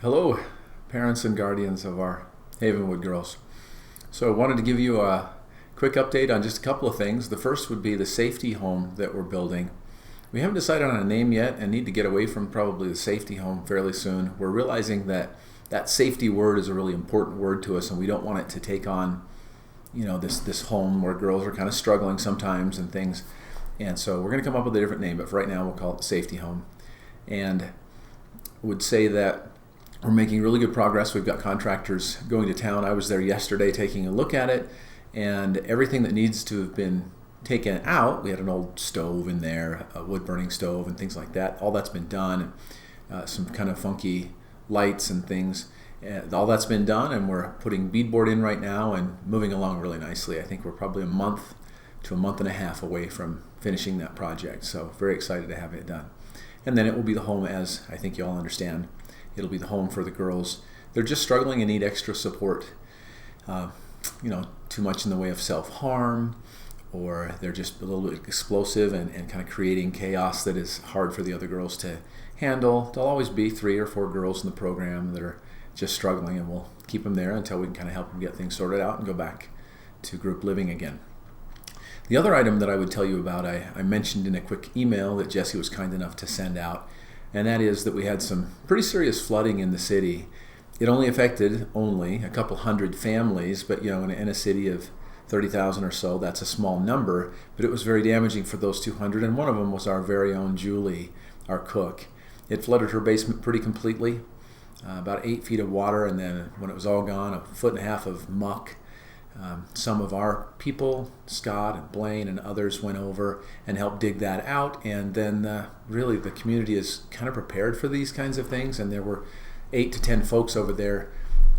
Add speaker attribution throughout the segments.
Speaker 1: Hello, parents and guardians of our Havenwood girls. So I wanted to give you a quick update on just a couple of things. The first would be the safety home that we're building. We haven't decided on a name yet and need to get away from probably the safety home fairly soon. We're realizing that that safety word is a really important word to us, and we don't want it to take on, this home where girls are kind of struggling sometimes and things. And so we're going to come up with a different name, but for right now we'll call it the safety home. And would say that we're making really good progress. We've got contractors going to town. I was there yesterday taking a look at it, and everything that needs to have been taken out, we had an old stove in there, a wood burning stove and things like that. All that's been done. Some kind of funky lights and things. All that's been done, and we're putting beadboard in right now and moving along really nicely. I think we're probably a month to a month and a half away from finishing that project. So very excited to have it done. And then it will be the home, as I think you all understand. It'll be the home for the girls. They're just struggling and need extra support. Too much in the way of self-harm, or they're just a little bit explosive and kind of creating chaos that is hard for the other girls to handle. There'll always be 3 or 4 girls in the program that are just struggling, and we'll keep them there until we can kind of help them get things sorted out and go back to group living again. The other item that I would tell you about, I mentioned in a quick email that Jesse was kind enough to send out, and that is that we had some pretty serious flooding in the city. It only affected a couple hundred families, but in a city of 30,000 or so, that's a small number, but it was very damaging for those 200, and one of them was our very own Julie, our cook. It flooded her basement pretty completely, about 8 feet of water, and then when it was all gone, a 1.5 feet of muck. Some of our people, Scott and Blaine and others, went over and helped dig that out, and then really the community is kind of prepared for these kinds of things, and there were 8 to 10 folks over there,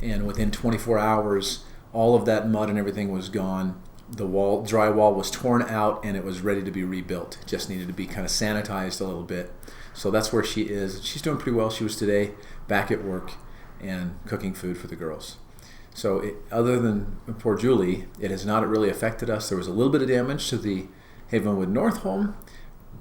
Speaker 1: and within 24 hours all of that mud and everything was gone. The drywall was torn out, and it was ready to be rebuilt. It just needed to be kind of sanitized a little bit. So that's where she is. She's doing pretty well. She was today back at work and cooking food for the girls. So other than poor Julie, it has not really affected us. There was a little bit of damage to the Havenwood North home.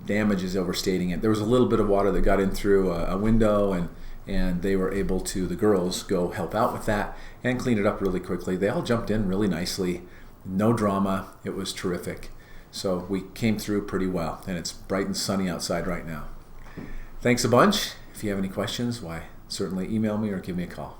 Speaker 1: Damage is overstating it. There was a little bit of water that got in through a window, and they were able to, the girls, go help out with that and clean it up really quickly. They all jumped in really nicely. No drama. It was terrific. So we came through pretty well, and it's bright and sunny outside right now. Thanks a bunch. If you have any questions, why, certainly email me or give me a call.